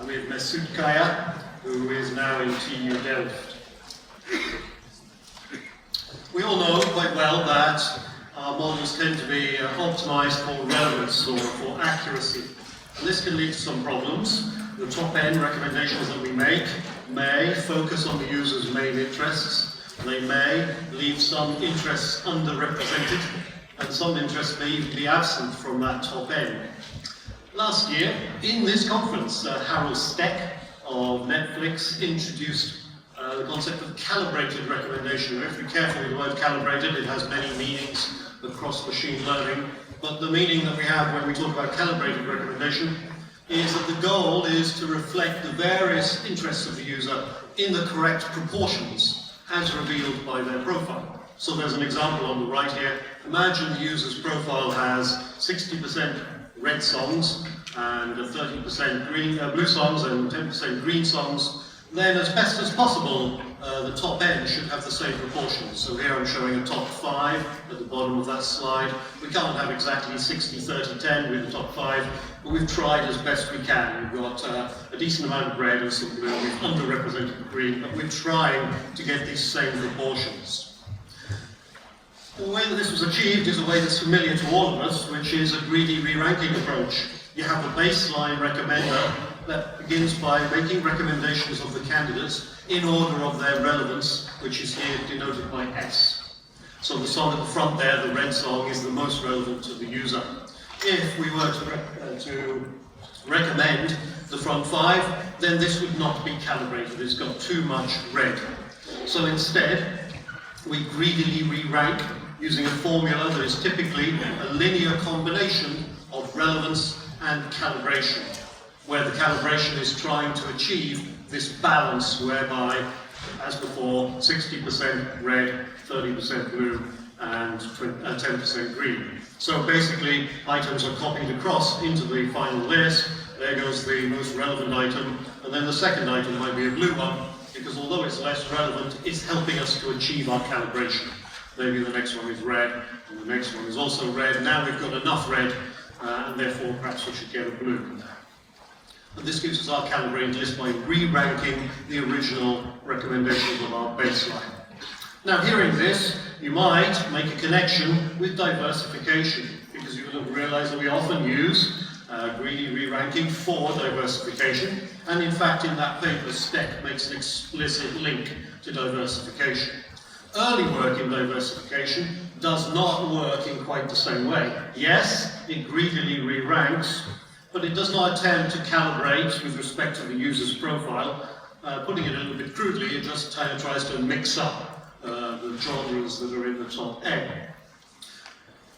with Mesut, who is now in TU Delft. We all know quite well that our models tend to be optimized for relevance or for accuracy. And this can lead to some problems. The top-end recommendations that we make may focus on the user's main interests. They may leave some interests underrepresented, and some interests may even be absent from that top end. Last year, in this conference, Harold Steck of Netflix introduced the concept of calibrated recommendation. We have to be careful with the word calibrated. It has many meanings across machine learning, but the meaning that we have when we talk about calibrated recommendation is that the goal is to reflect the various interests of the user in the correct proportions as revealed by their profile. So there's an example on the right here. Imagine the user's profile has 60% red songs and 30% blue songs and 10% green songs. Then, as best as possible, the top end should have the same proportions. So here I'm showing a top 5 at the bottom of that slide. We can't have exactly 60, 30, 10 with the top 5, but we've tried as best we can. We've got a decent amount of red and some blue. We've underrepresented the green, but we're trying to get these same proportions. The way that this was achieved is a way that's familiar to all of us, which is a greedy re-ranking approach. You have a baseline recommender that begins by making recommendations of the candidates in order of their relevance, which is here denoted by S. So the song at the front there, the red song, is the most relevant to the user. If we were to recommend the front 5, then this would not be calibrated. It's got too much red. So instead, we greedily re-rank using a formula that is typically a linear combination of relevance and calibration, where the calibration is trying to achieve this balance whereby, as before, 60% red, 30% blue, and 10% green. So basically, items are copied across into the final list. There goes the most relevant item, and then the second item might be a blue one, because although it's less relevant, it's helping us to achieve our calibration. Maybe the next one is red, and the next one is also red. Now we've got enough red, and therefore perhaps we should get a blue. And this gives us our calibrated list by re-ranking the original recommendations of our baseline. Now, hearing this, you might make a connection with diversification, because you will have realized that we often use greedy re-ranking for diversification, and in fact in that paper Steck makes an explicit link to diversification. Early work in diversification does not work in quite the same way. Yes, it greedily re-ranks, but it does not attempt to calibrate with respect to the user's profile. Putting it a little bit crudely, it just kind of tries to mix up the genres that are in the top end.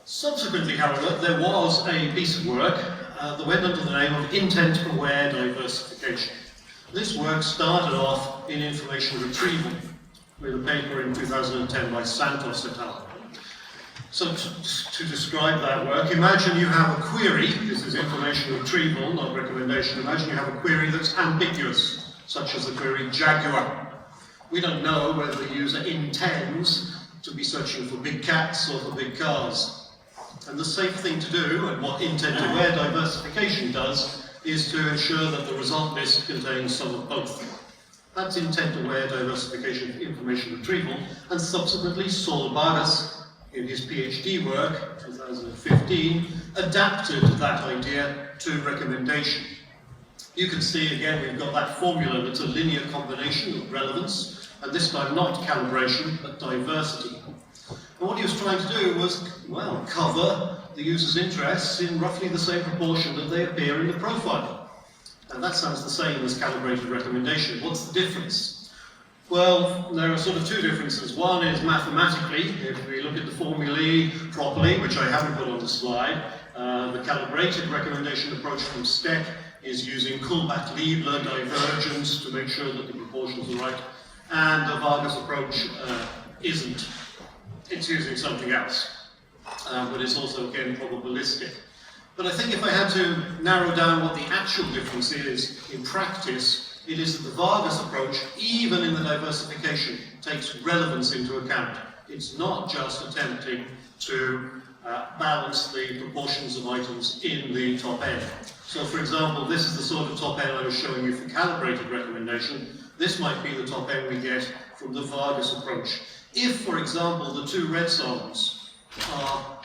Subsequently, however, there was a piece of work that went under the name of intent-aware diversification. This work started off in information retrieval with a paper in 2010 by Santos et al. So to describe that work, imagine you have a query. This is information retrieval, not recommendation. Imagine you have a query that's ambiguous, such as the query Jaguar. We don't know whether the user intends to be searching for big cats or for big cars. And the safe thing to do, and what intent-aware diversification does, is to ensure that the result list contains some of both. That's intent-aware diversification for information retrieval, and subsequently Saul Vargas, in his PhD work, 2015, adapted that idea to recommendation. You can see again we've got that formula that's a linear combination of relevance, and this time not calibration, but diversity. And what he was trying to do was, well, cover the user's interests in roughly the same proportion that they appear in the profile. And that sounds the same as calibrated recommendation. What's the difference? Well, there are sort of two differences. One is mathematically, if we look at the formulae properly, which I haven't put on the slide, the calibrated recommendation approach from Steck is using Kullback-Leibler divergence to make sure that the proportions are right, and the Vargas approach isn't. It's using something else, but it's also, again, probabilistic. But I think if I had to narrow down what the actual difference is in practice, it is that the Vargas approach, even in the diversification, takes relevance into account. It's not just attempting to balance the proportions of items in the top N. So for example, this is the sort of top N I was showing you for calibrated recommendation. This might be the top N we get from the Vargas approach. If, for example, the two red songs are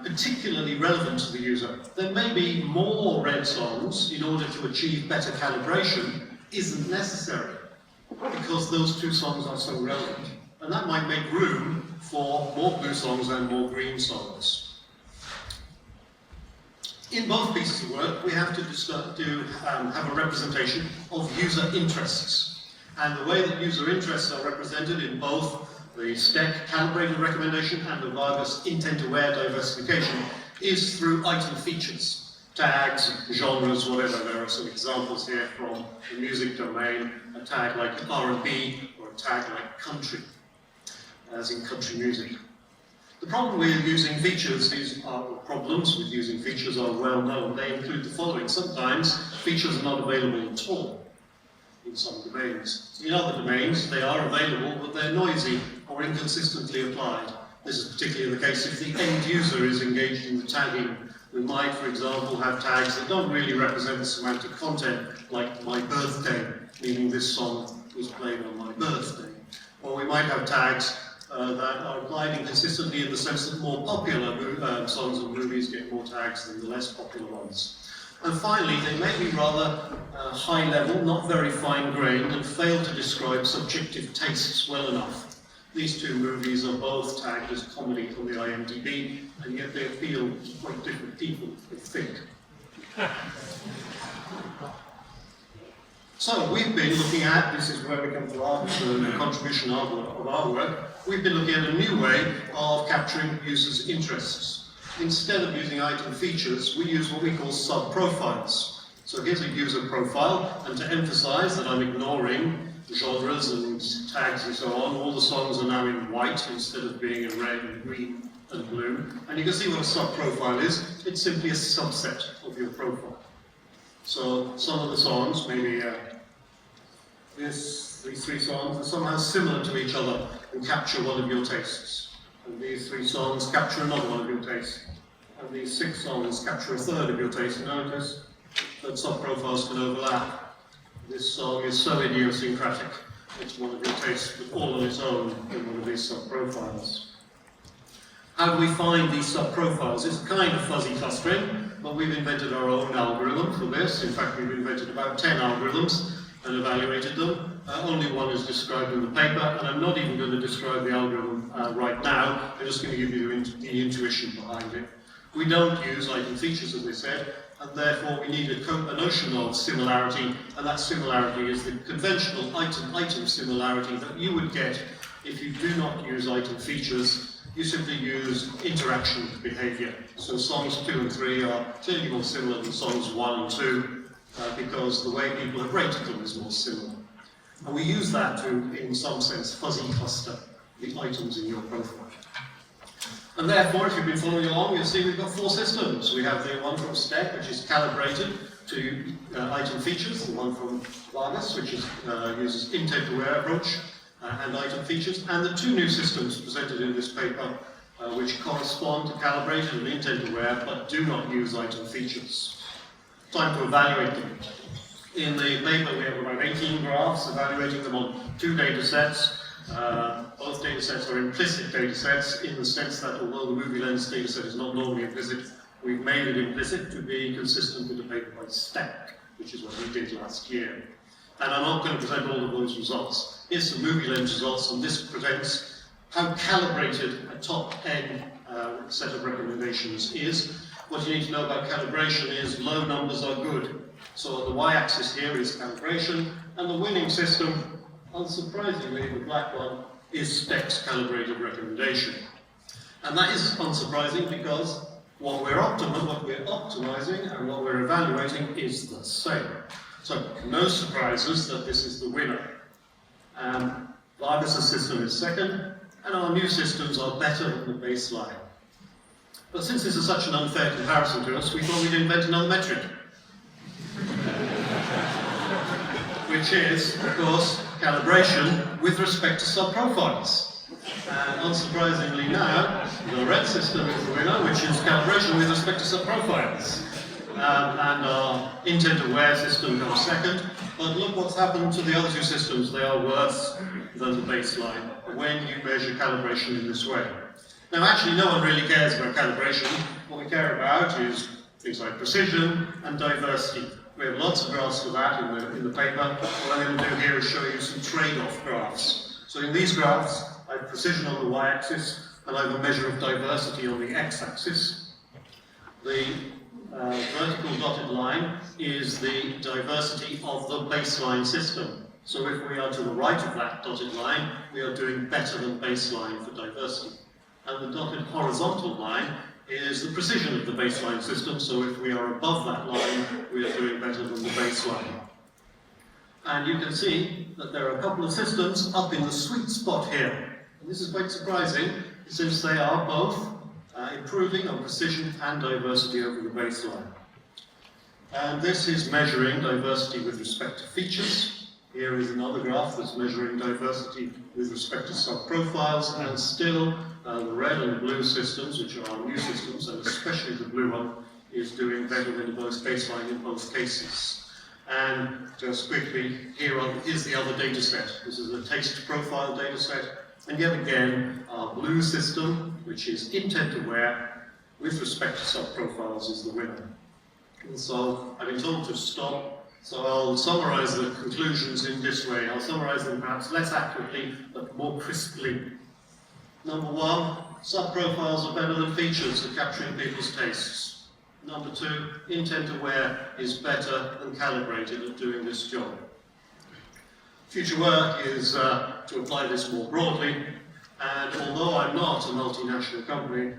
particularly relevant to the user, then maybe more red songs in order to achieve better calibration isn't necessary, because those two songs are so relevant. And that might make room for more blue songs and more green songs. In both pieces of work, we have to have a representation of user interests. And the way that user interests are represented in both the STEC calibrated recommendation and the Vargas intent-aware diversification is through item features, tags, genres, whatever. There are some examples here from the music domain, a tag like R&B or a tag like country, as in country music. The problem with using features problems with using features are well known. They include the following. Sometimes features are not available at all in some domains. In other domains, they are available, but they're noisy or inconsistently applied. This is particularly the case if the end user is engaged in the tagging. We might, for example, have tags that don't really represent the semantic content, like my birthday, meaning this song was played on my birthday. Or we might have tags that are applied inconsistently in the sense that more popular songs and movies get more tags than the less popular ones. And finally, they may be rather high level, not very fine-grained, and fail to describe subjective tastes well enough. These two movies are both tagged as comedy on the IMDb, and yet they appeal to quite different people, I think. So we've been looking at, this is where we come to the contribution of our work, we've been looking at a new way of capturing users' interests. Instead of using item features, we use what we call subprofiles. So here's a user profile, and to emphasize that I'm ignoring genres and tags and so on, all the songs are now in white instead of being in red and green and blue. And you can see what a subprofile is. It's simply a subset of your profile. So some of the songs, maybe these three songs, are somehow similar to each other and capture one of your tastes. And these three songs capture another one of your tastes. And these 6 songs capture a third of your taste. Notice that subprofiles can overlap. This song is so idiosyncratic, it's one of your tastes, but all on its own in one of these subprofiles. How do we find these subprofiles? It's kind of fuzzy clustering, but we've invented our own algorithm for this. In fact, we've invented about 10 algorithms and evaluated them. Only one is described in the paper, and I'm not even going to describe the algorithm right now. I'm just going to give you the intuition behind it. We don't use item features, as I said, and therefore we need a notion of similarity, and that similarity is the conventional item-item similarity that you would get if you do not use item features. You simply use interaction behavior. So songs 2 and 3 are clearly more similar than songs 1 and 2 because the way people have rated them is more similar. And we use that to, in some sense, fuzzy cluster the items in your profile. And therefore, if you've been following along, you'll see we've got 4 systems. We have the one from STEC, which is calibrated to item features, the one from Vargas, which is, uses intent-aware approach and item features, and the 2 new systems presented in this paper, which correspond to calibrated and intent-aware, but do not use item features. Time to evaluate them. In the paper, we have about 18 graphs, evaluating them on 2 data sets. Both data sets are implicit data sets in the sense that although the movie lens data set is not normally implicit, we've made it implicit to be consistent with the paper by STEC, which is what we did last year. And I'm not going to present all of those results. Here's some movie lens results, and this presents how calibrated a top-N set of recommendations is. What you need to know about calibration is low numbers are good. So the y-axis here is calibration, and the winning system, unsurprisingly, the black one, is STEC's calibrated recommendation. And that is unsurprising because what we're optimizing and what we're evaluating is the same. So no surprises that this is the winner. Vargas' system is second, and our new systems are better than the baseline. But since this is such an unfair comparison to us, we thought we'd invent another metric. Which is, of course, calibration with respect to subprofiles. And unsurprisingly now, the red system is the winner, which is calibration with respect to subprofiles. And our intent-aware system comes second. But look what's happened to the other two systems. They are worse than the baseline when you measure calibration in this way. Now actually no one really cares about calibration. What we care about is things like precision and diversity. We have lots of graphs for that in the paper. What I'm going to do here is show you some trade-off graphs. So in these graphs, I have precision on the y-axis, and I have a measure of diversity on the x-axis. The vertical dotted line is the diversity of the baseline system. So if we are to the right of that dotted line, we are doing better than baseline for diversity. And the dotted horizontal line is the precision of the baseline system, so if we are above that line, we are doing better than the baseline. And you can see that there are a couple of systems up in the sweet spot here. And this is quite surprising, since they are both improving on precision and diversity over the baseline. And this is measuring diversity with respect to features. Here is another graph that's measuring diversity with respect to subprofiles, and still the red and blue systems, which are our new systems, and especially the blue one, is doing better than both baseline in both cases. And just quickly, here's the other data set. This is a taste profile data set, and yet again, our blue system, which is intent-aware with respect to subprofiles, is the winner. And so I've been told to stop, so I'll summarize the conclusions in this way. I'll summarize them perhaps less accurately, but more crisply. Number one, subprofiles are better than features at capturing people's tastes. Number two, intent-aware is better than calibrated at doing this job. Future work is to apply this more broadly, and although I'm not a multinational company,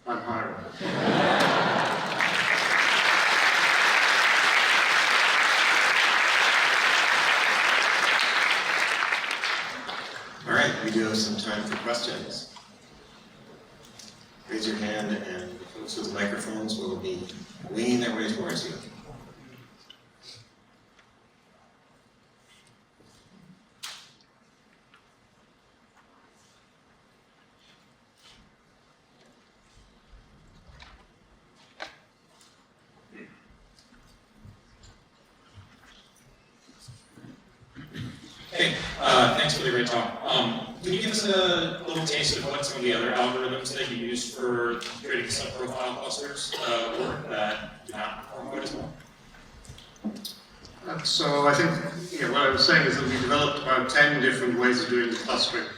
I'm hiring. All right, we do have some time for questions. Raise your hand, and the folks with microphones will be leaning their way towards you. Hey, thanks for the great talk. Can you give us a little taste of what some of the other algorithms that you use for creating subprofile clusters work that do not perform quite as well? So I think what I was saying is that we developed about 10 different ways of doing the clustering.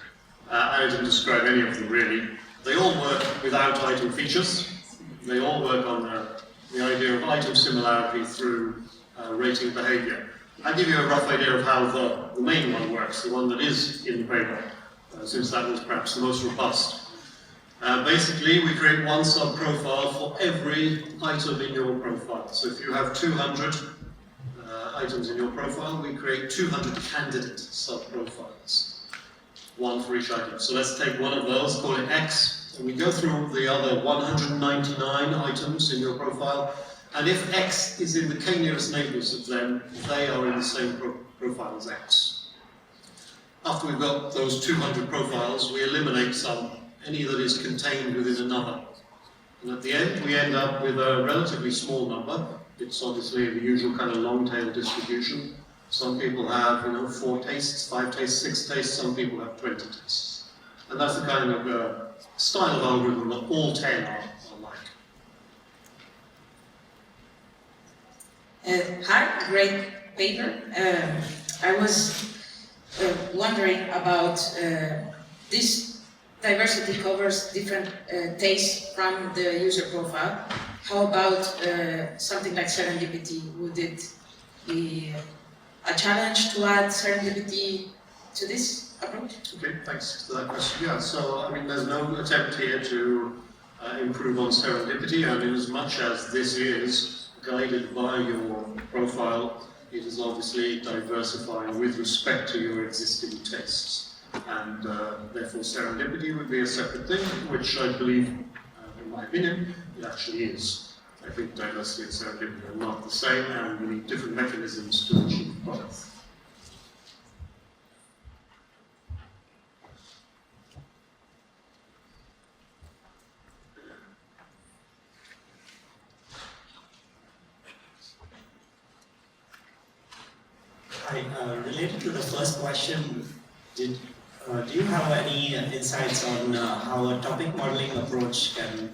I didn't describe any of them really. They all work without item features. They all work on the idea of item similarity through rating behavior. I'll give you a rough idea of how the main one works, the one that is in the paper, since that was perhaps the most robust. Basically, we create one sub-profile for every item in your profile. So if you have 200 items in your profile, we create 200 candidate sub-profiles, one for each item. So let's take one of those, call it X, and we go through the other 199 items in your profile. And if X is in the k-nearest neighbours of them, they are in the same profile as X. After we've got those 200 profiles, we eliminate any that is contained within another. And at the end, we end up with a relatively small number. It's obviously the usual kind of long-tail distribution. Some people have, 4 tastes, 5 tastes, 6 tastes. Some people have 20 tastes. And that's the kind of style of algorithm that all 10 are like. Hi, great paper. I was wondering about this diversity covers different tastes from the user profile. How about something like serendipity? Would it be a challenge to add serendipity to this approach? Okay, thanks for that question. Yeah, so there's no attempt here to improve on serendipity. As much as this is guided by your profile, it is obviously diversifying with respect to your existing tastes. And therefore serendipity would be a separate thing, which I believe, in my opinion, it actually is. I think diversity and serendipity are not the same, and we need different mechanisms to achieve both. Hi, related to the first question, do you have any insights on how a topic modeling approach can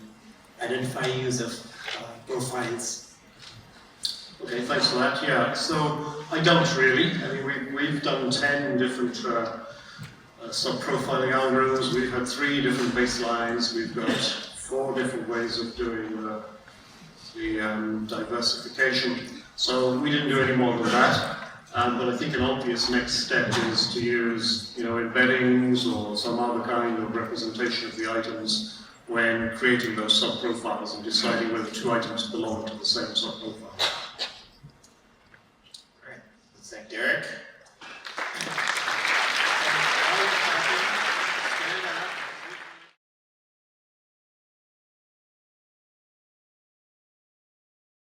identify user profiles? Okay, thanks for that. Yeah, so I don't really. I mean, we've done 10 different sub-profiling algorithms. We've had 3 different baselines. We've got 4 different ways of doing the diversification. So we didn't do any more than that. But I think an obvious next step is to use, embeddings or some other kind of representation of the items when creating those sub-profiles and deciding whether 2 items belong to the same sub-profile. Great. Let's thank Derek.